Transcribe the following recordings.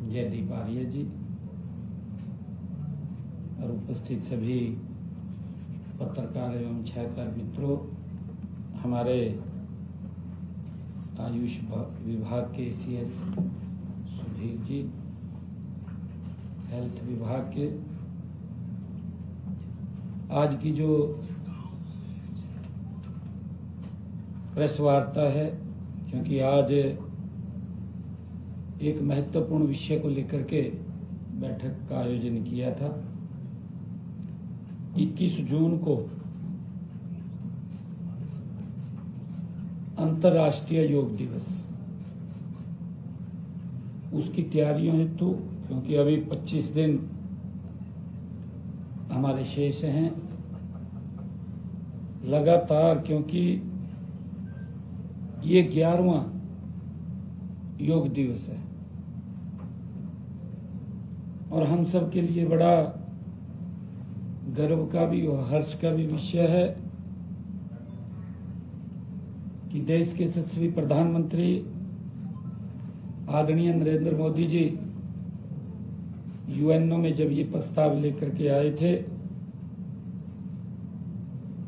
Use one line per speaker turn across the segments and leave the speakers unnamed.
जयदीप आर्य जी और उपस्थित सभी पत्रकार एवं छायाकार मित्रों, हमारे आयुष विभाग के CS सुधीर जी, हेल्थ विभाग के आज की जो प्रेस वार्ता है, क्योंकि आज एक महत्वपूर्ण विषय को लेकर के बैठक का आयोजन किया था। 21 जून को अंतर्राष्ट्रीय योग दिवस, उसकी तैयारियों हेतु, क्योंकि अभी 25 दिन हमारे शेष हैं लगातार, क्योंकि ये 11वां योग दिवस है और हम सब के लिए बड़ा गर्व का भी और हर्ष का भी विषय है कि देश के यशस्वी प्रधानमंत्री आदरणीय नरेंद्र मोदी जी UNO में जब ये प्रस्ताव लेकर के आए थे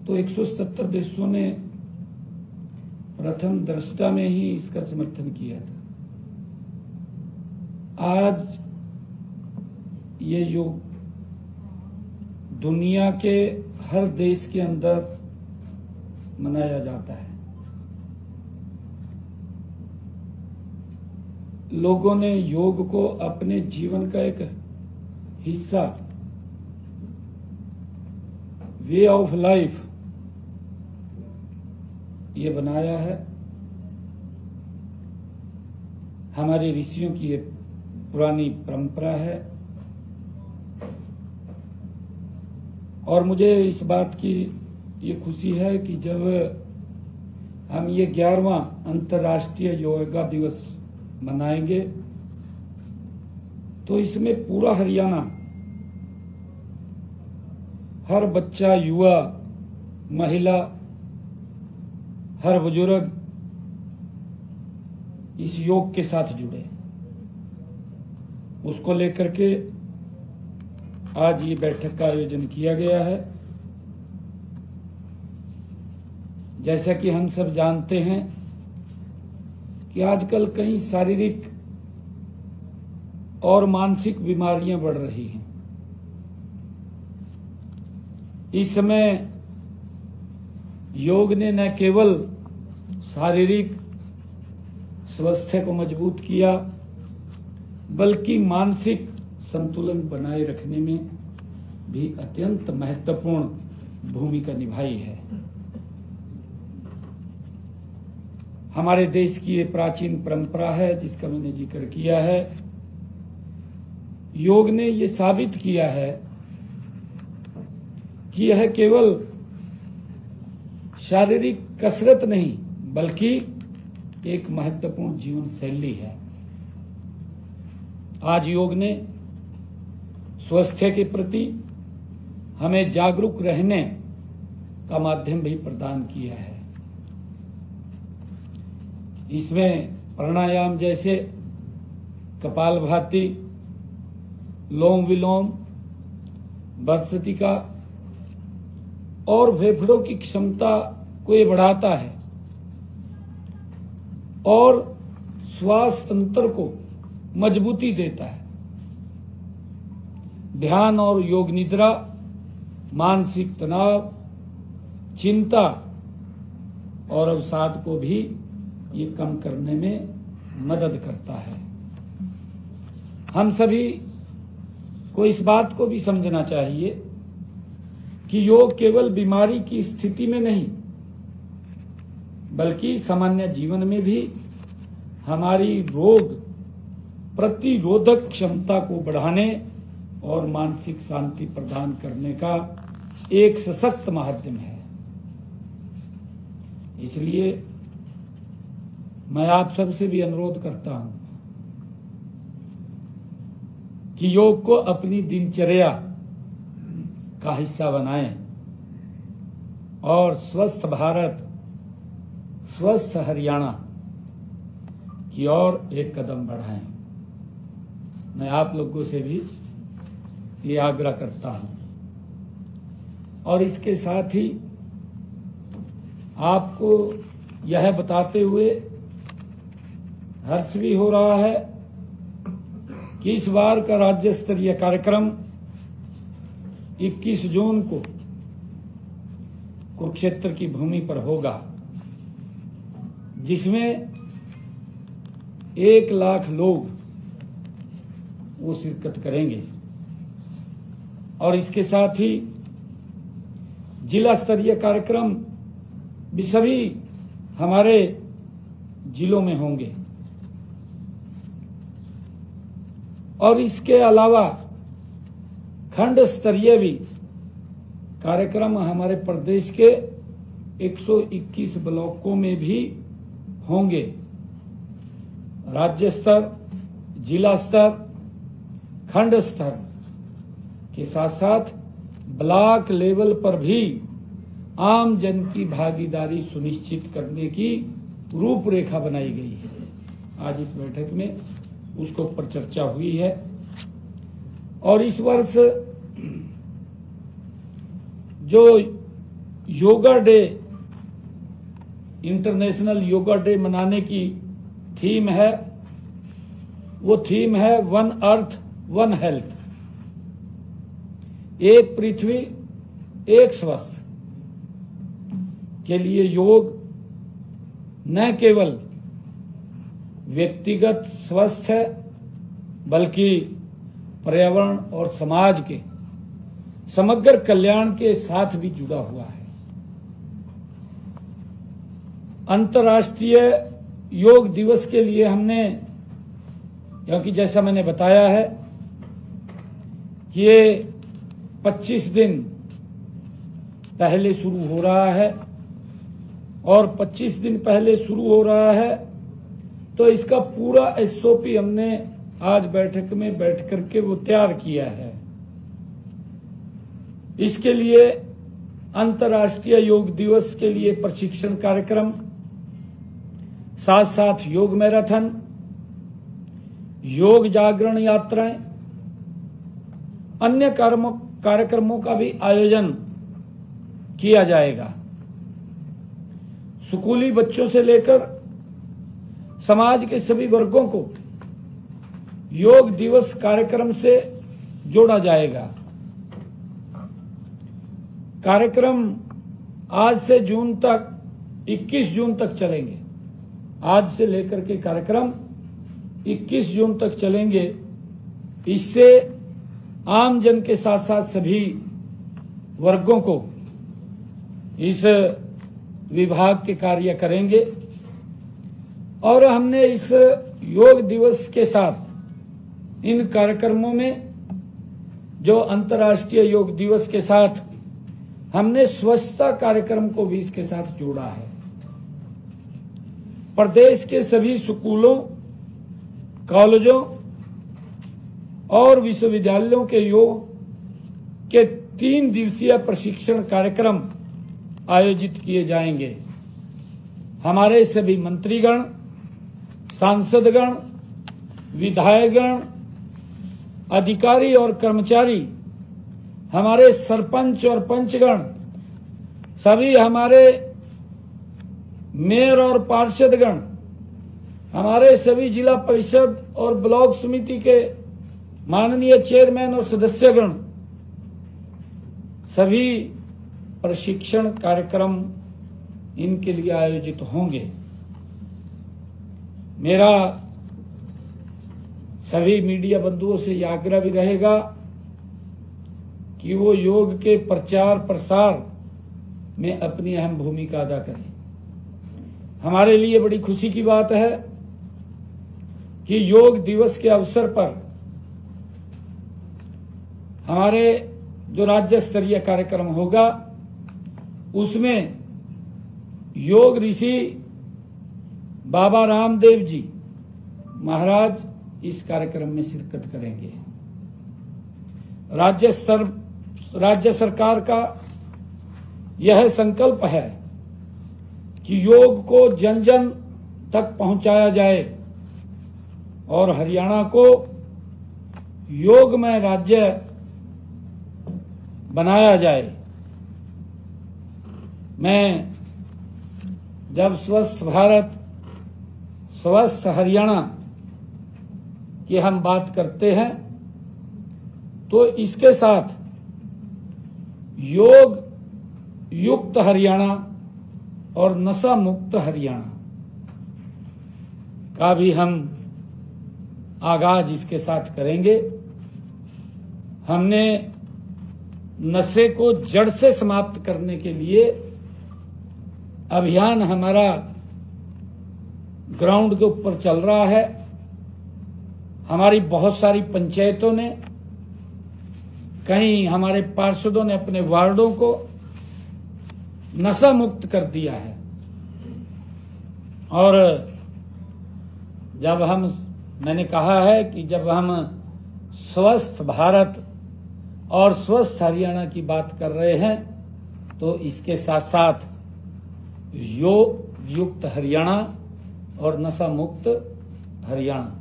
तो 177 देशों ने प्रथम दृष्टया में ही इसका समर्थन किया था। आज ये योग दुनिया के हर देश के अंदर मनाया जाता है। लोगों ने योग को अपने जीवन का एक हिस्सा, वे ऑफ लाइफ ये बनाया है। हमारे ऋषियों की ये पुरानी परंपरा है और मुझे इस बात की ये खुशी है कि जब हम ये 11वां अंतर्राष्ट्रीय योगा दिवस मनाएंगे तो इसमें पूरा हरियाणा, हर बच्चा, युवा, महिला, हर बुजुर्ग इस योग के साथ जुड़े। उसको लेकर के आज ये बैठक का आयोजन किया गया है। जैसा कि हम सब जानते हैं कि आजकल कई शारीरिक और मानसिक बीमारियां बढ़ रही हैं। इस समय योग ने न केवल शारीरिक स्वास्थ्य को मजबूत किया, बल्कि मानसिक संतुलन बनाए रखने में भी अत्यंत महत्वपूर्ण भूमिका निभाई है। हमारे देश की ये प्राचीन परंपरा है जिसका मैंने जिक्र किया है। योग ने ये साबित किया है कि यह केवल शारीरिक कसरत नहीं, बल्कि एक महत्वपूर्ण जीवन शैली है। आज योग ने स्वास्थ्य के प्रति हमें जागरूक रहने का माध्यम भी प्रदान किया है। इसमें प्राणायाम जैसे कपालभाति, लोम विलोम, भस्त्रिका और फेफड़ों की क्षमता को ये बढ़ाता है और श्वास तंत्र को मजबूती देता है। ध्यान और योग निद्रा मानसिक तनाव, चिंता और अवसाद को भी ये कम करने में मदद करता है। हम सभी को इस बात को भी समझना चाहिए कि योग केवल बीमारी की स्थिति में नहीं, बल्कि सामान्य जीवन में भी हमारी रोग प्रतिरोधक क्षमता को बढ़ाने और मानसिक शांति प्रदान करने का एक सशक्त माध्यम है। इसलिए मैं आप सबसे भी अनुरोध करता हूं कि योग को अपनी दिनचर्या का हिस्सा बनाएं और स्वस्थ भारत, स्वस्थ हरियाणा की ओर एक कदम बढ़ाएं। मैं आप लोगों से भी ये आग्रह करता हूं। और इसके साथ ही आपको यह बताते हुए हर्ष भी हो रहा है कि इस बार का राज्य स्तरीय कार्यक्रम 21 जून को कुरुक्षेत्र की भूमि पर होगा, जिसमें 1 लाख लोग वो शिरकत करेंगे। और इसके साथ ही जिला स्तरीय कार्यक्रम भी सभी हमारे जिलों में होंगे। और इसके अलावा खंड स्तरीय भी कार्यक्रम हमारे प्रदेश के 121 ब्लॉकों में भी होंगे। राज्य स्तर, जिला स्तर, खंड स्तर के साथ साथ ब्लॉक लेवल पर भी आम जन की भागीदारी सुनिश्चित करने की रूपरेखा बनाई गई है। आज इस बैठक में उसको पर चर्चा हुई है। और इस वर्ष जो yoga day, international yoga day मनाने की थीम है, वो थीम है वन अर्थ वन हेल्थ, एक पृथ्वी एक स्वास्थ्य के लिए योग न केवल व्यक्तिगत स्वास्थ्य है बल्कि पर्यावरण और समाज के समग्र कल्याण के साथ भी जुड़ा हुआ है। अंतर्राष्ट्रीय योग दिवस के लिए हमने, क्योंकि जैसा मैंने बताया है कि ये 25 दिन पहले शुरू हो रहा है, और 25 दिन पहले शुरू हो रहा है तो इसका पूरा एसओपी हमने आज बैठक में बैठ करके वो तैयार किया है। इसके लिए अंतर्राष्ट्रीय योग दिवस के लिए प्रशिक्षण कार्यक्रम, साथ साथ योग मैराथन, योग जागरण यात्राएं, अन्य कार्यक्रमों का भी आयोजन किया जाएगा। स्कूली बच्चों से लेकर समाज के सभी वर्गों को योग दिवस कार्यक्रम से जोड़ा जाएगा। कार्यक्रम आज से जून तक 21 जून तक चलेंगे। आज से लेकर के कार्यक्रम 21 जून तक चलेंगे। इससे आम जन के साथ साथ सभी वर्गों को इस विभाग के कार्य करेंगे। और हमने इस योग दिवस के साथ इन कार्यक्रमों में जो अंतर्राष्ट्रीय योग दिवस के साथ हमने स्वच्छता कार्यक्रम को भी इसके साथ जोड़ा है। प्रदेश के सभी स्कूलों, कॉलेजों और विश्वविद्यालयों के योग के 3 दिवसीय प्रशिक्षण कार्यक्रम आयोजित किए जाएंगे। हमारे सभी मंत्रीगण, सांसदगण, विधायकगण, अधिकारी और कर्मचारी, हमारे सरपंच और पंचगण, सभी हमारे मेयर और पार्षदगण, हमारे सभी जिला परिषद और ब्लॉक समिति के माननीय चेयरमैन और सदस्यगण, सभी प्रशिक्षण कार्यक्रम इनके लिए आयोजित होंगे। मेरा सभी मीडिया बंधुओं से यह आग्रह भी रहेगा कि वो योग के प्रचार प्रसार में अपनी अहम भूमिका अदा करें। हमारे लिए बड़ी खुशी की बात है कि योग दिवस के अवसर पर हमारे जो राज्य स्तरीय कार्यक्रम होगा उसमें योग ऋषि बाबा रामदेव जी महाराज इस कार्यक्रम में शिरकत करेंगे। राज्य सरकार का यह संकल्प है कि योग को जन जन तक पहुंचाया जाए और हरियाणा को योगमय राज्य बनाया जाए। मैं जब स्वस्थ भारत, स्वस्थ हरियाणा की हम बात करते हैं तो इसके साथ योग युक्त हरियाणा और नशा मुक्त हरियाणा का भी हम आगाज इसके साथ करेंगे। हमने नशे को जड़ से समाप्त करने के लिए अभियान हमारा ग्राउंड के ऊपर चल रहा है। हमारी बहुत सारी पंचायतों ने, कहीं हमारे पार्षदों ने अपने वार्डों को नशा मुक्त कर दिया है। और जब मैंने कहा है कि जब हम स्वस्थ भारत और स्वस्थ हरियाणा की बात कर रहे हैं तो इसके साथ साथ योग युक्त हरियाणा और नशा मुक्त हरियाणा,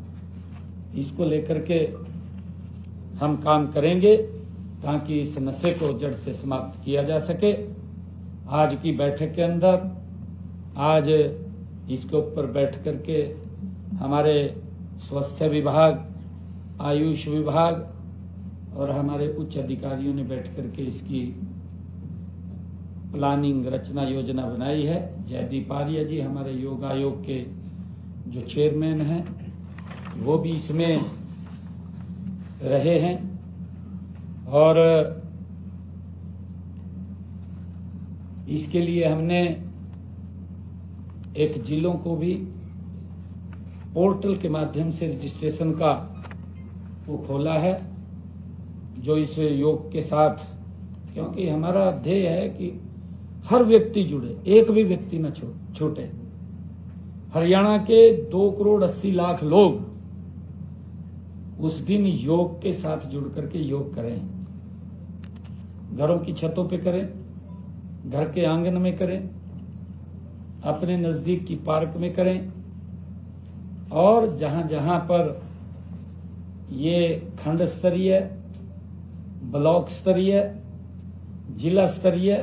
इसको लेकर के हम काम करेंगे ताकि इस नशे को जड़ से समाप्त किया जा सके। आज की बैठक के अंदर आज इसके ऊपर बैठ करके हमारे स्वास्थ्य विभाग, आयुष विभाग और हमारे उच्च अधिकारियों ने बैठ करके इसकी प्लानिंग, रचना, योजना बनाई है। जयदीप आर्य जी हमारे योग आयोग के जो चेयरमैन हैं वो भी इसमें रहे हैं। और इसके लिए हमने एक जिलों को भी पोर्टल के माध्यम से रजिस्ट्रेशन का वो खोला है, जो इस योग के साथ, क्योंकि हमारा ध्येय है कि हर व्यक्ति जुड़े, एक भी व्यक्ति न छूटे। हरियाणा के 2,80,00,000 लोग उस दिन योग के साथ जुड़ करके योग करें। घरों की छतों पे करें, घर के आंगन में करें, अपने नजदीक की पार्क में करें, और जहां जहां पर ये खंड स्तरीय, ब्लॉक स्तरीय, जिला स्तरीय,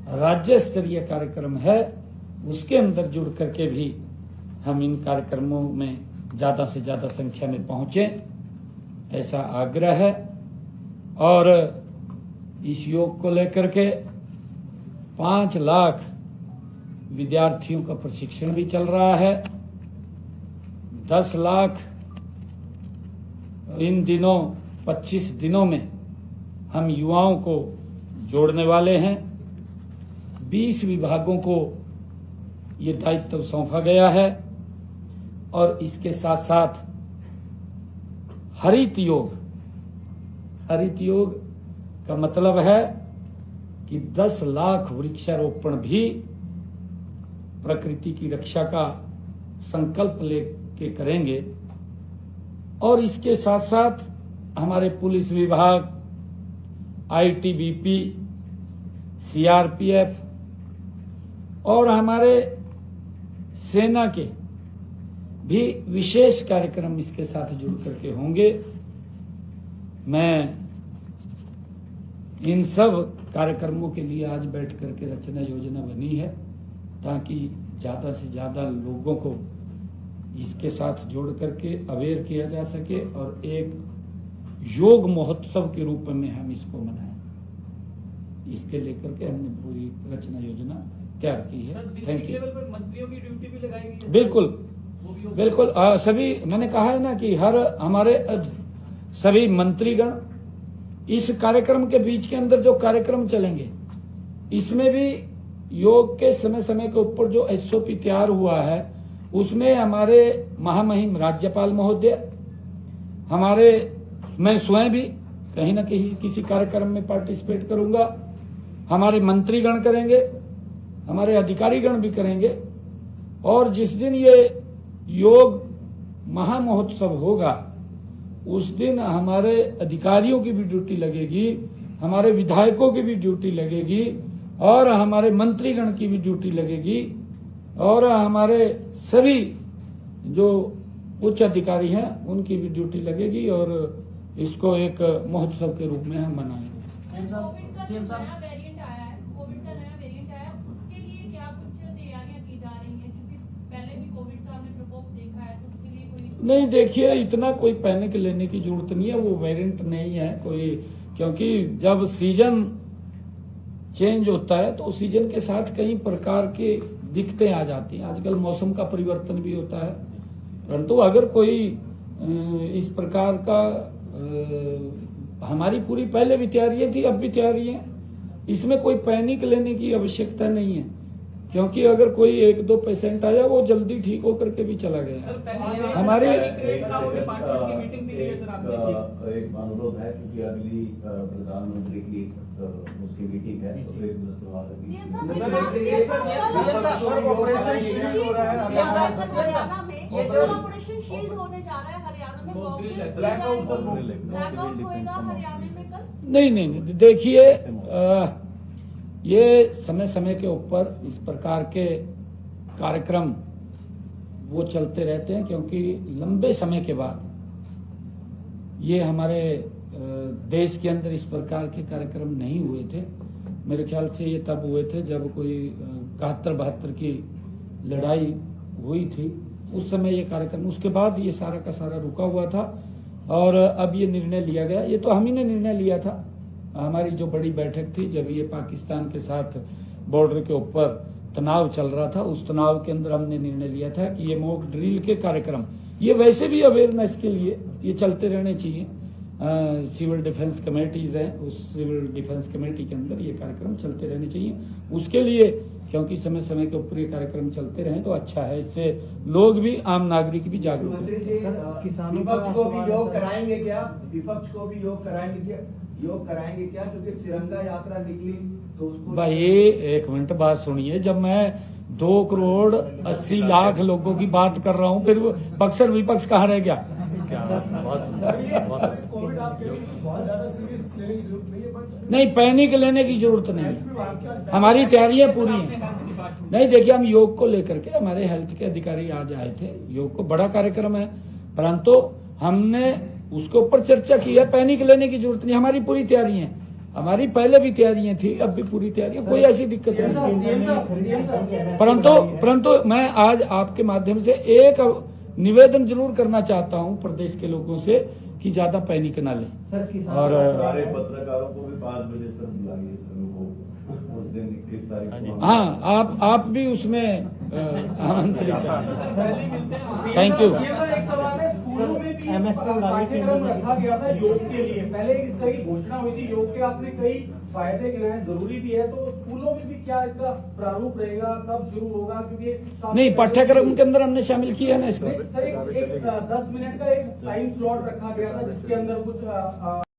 राज्य स्तरीय कार्यक्रम है उसके अंदर जुड़ करके भी हम इन कार्यक्रमों में ज्यादा से ज्यादा संख्या में पहुंचे, ऐसा आग्रह है। और इस योग को लेकर के 5 लाख विद्यार्थियों का प्रशिक्षण भी चल रहा है। 10 लाख इन दिनों 25 दिनों में हम युवाओं को जोड़ने वाले हैं। 20 विभागों को ये दायित्व सौंपा गया है। और इसके साथ साथ हरित योग का मतलब है कि 10 लाख वृक्षारोपण भी प्रकृति की रक्षा का संकल्प लेके करेंगे। और इसके साथ साथ हमारे पुलिस विभाग, आईटीबीपी, सीआरपीएफ और हमारे सेना के भी विशेष कार्यक्रम इसके साथ जुड़ करके होंगे। मैं इन सब कार्यक्रमों के लिए आज बैठ करके रचना योजना बनी है ताकि ज्यादा से ज्यादा लोगों को इसके साथ जोड़ करके अवेयर किया जा सके और एक योग महोत्सव के रूप में हम इसको मनाएं। इसके लेकर के हमने पूरी रचना योजना तैयार की है। Thank you.
मंत्रियों की ड्यूटी भी लगाई गई है?
बिल्कुल सभी, मैंने कहा है ना कि हर हमारे सभी मंत्रीगण इस कार्यक्रम के बीच के अंदर जो कार्यक्रम चलेंगे इसमें भी योग के समय समय के ऊपर जो एसओपी तैयार हुआ है उसमें हमारे महामहिम राज्यपाल महोदय, मैं स्वयं भी कहीं न कहीं किसी कार्यक्रम में पार्टिसिपेट करूंगा, हमारे मंत्रीगण करेंगे, हमारे अधिकारीगण भी करेंगे। और जिस दिन ये योग महामहोत्सव होगा उस दिन हमारे अधिकारियों की भी ड्यूटी लगेगी, हमारे विधायकों की भी ड्यूटी लगेगी और हमारे मंत्रीगण की भी ड्यूटी लगेगी और हमारे सभी जो उच्च अधिकारी हैं उनकी भी ड्यूटी लगेगी। और इसको एक महोत्सव के रूप में हम मनाएंगे।
कोविड का जो नया वेरिएंट आया है, कोविड का नया वेरिएंट आया है, उसके लिए क्या कुछ तैयारियां की जा रही हैं? क्योंकि पहले भी कोविड का हमने प्रकोप देखा है, तो उसके लिए कोई
नहीं, देखिए इतना कोई पैनिक लेने की जरूरत नहीं है, वो वेरिएंट नहीं है कोई, क्योंकि जब सीजन चेंज होता है तो सीजन के साथ कई प्रकार की दिक्कतें आ जाती हैं। आजकल मौसम का परिवर्तन भी होता है, परंतु अगर कोई इस प्रकार का हमारी पूरी पहले भी तैयारियां थी, अब भी तैयारी है, इसमें कोई पैनिक लेने की आवश्यकता नहीं है, क्योंकि अगर कोई 1-2 पेशेंट आया वो जल्दी ठीक होकर के भी चला गया। हमारी
डिपार्टमेंट की मीटिंग भी है सर आपने।
एक अनुरोध है क्योंकि अगली प्रधानमंत्री की उसकी मीटिंग है, तो एक
हरियाणा में ऑपरेशन शील्ड होने जा रहा है। हरियाणा में ब्लैकआउट होएगा हरियाणा में कल?
नहीं, देखिए ये समय समय के ऊपर इस प्रकार के कार्यक्रम वो चलते रहते हैं, क्योंकि लंबे समय के बाद ये हमारे देश के अंदर इस प्रकार के कार्यक्रम नहीं हुए थे। मेरे ख्याल से ये तब हुए थे जब कोई 71-72 की लड़ाई हुई थी, उस समय ये कार्यक्रम, उसके बाद ये सारा का सारा रुका हुआ था और अब ये निर्णय लिया गया। ये तो हम ही ने निर्णय लिया था, हमारी जो बड़ी बैठक थी जब ये पाकिस्तान के साथ बॉर्डर के ऊपर तनाव चल रहा था, उस तनाव के अंदर हमने निर्णय लिया था कि ये मॉक ड्रिल के कार्यक्रम, ये वैसे भी अवेयरनेस के लिए ये चलते रहने चाहिए। सिविल डिफेंस कमेटीज हैं, उस सिविल डिफेंस कमेटी के अंदर ये कार्यक्रम चलते रहने चाहिए। उसके लिए, क्योंकि समय समय के ऊपर ये कार्यक्रम चलते रहें तो अच्छा है, इससे लोग भी, आम नागरिक भी जागरूक हैं।
किसानों विपक्ष को भी योग कराएंगे क्या? विपक्ष को भी योग कराएंगे क्या? योग कराएंगे क्या? क्योंकि तिरंगा यात्रा निकली तो उसको
भाई एक मिनट बात सुनिए, जब मैं 2 करोड़ 80 लाख लोगों की बात कर रहा हूँ, फिर पक्ष और विपक्ष कहाँ रह गया?
कोविड आपके लिए बहुत ज्यादा सीरियस लेने की जरूरत नहीं है, बट
नहीं, पैनिक लेने की जरूरत नहीं है, हमारी तैयारियां पूरी हैं। नहीं, देखिए हम योग को लेकर के, हमारे हेल्थ के अधिकारी आज आए थे, योग को बड़ा कार्यक्रम है, परंतु हमने उसके ऊपर चर्चा की है। पैनिक लेने की जरूरत नहीं, हमारी पूरी तैयारी है, हमारी पहले भी तैयारियां थी, अब भी पूरी तैयारियां, कोई ऐसी दिक्कत नहीं। परंतु मैं आज आपके माध्यम से एक निवेदन जरूर करना चाहता हूं प्रदेश के लोगों से कि ज्यादा पैनिक ना लें। और
सारे पत्रकारों को भी 5 बजे सर बुलाइए सर, वो उस दिन 21 तारीख को।
हाँ, आप भी उसमें आमंत्रित हैं। Thank you.
एक सवाल है, स्कूलों में भी पाठ्यक्रम रखा गया था योग के लिए, पहले इसकी घोषणा हुई थी योग के, आपने कई फायदे गिनाए, जरूरी भी है, तो स्कूलों में भी क्या इसका प्रारूप रहेगा, कब शुरू होगा? क्योंकि
नहीं, पाठ्यक्रम के अंदर हमने शामिल किया ना इसको।
सर एक 10 मिनट का एक टाइम स्लॉट रखा गया था जिसके अंदर कुछ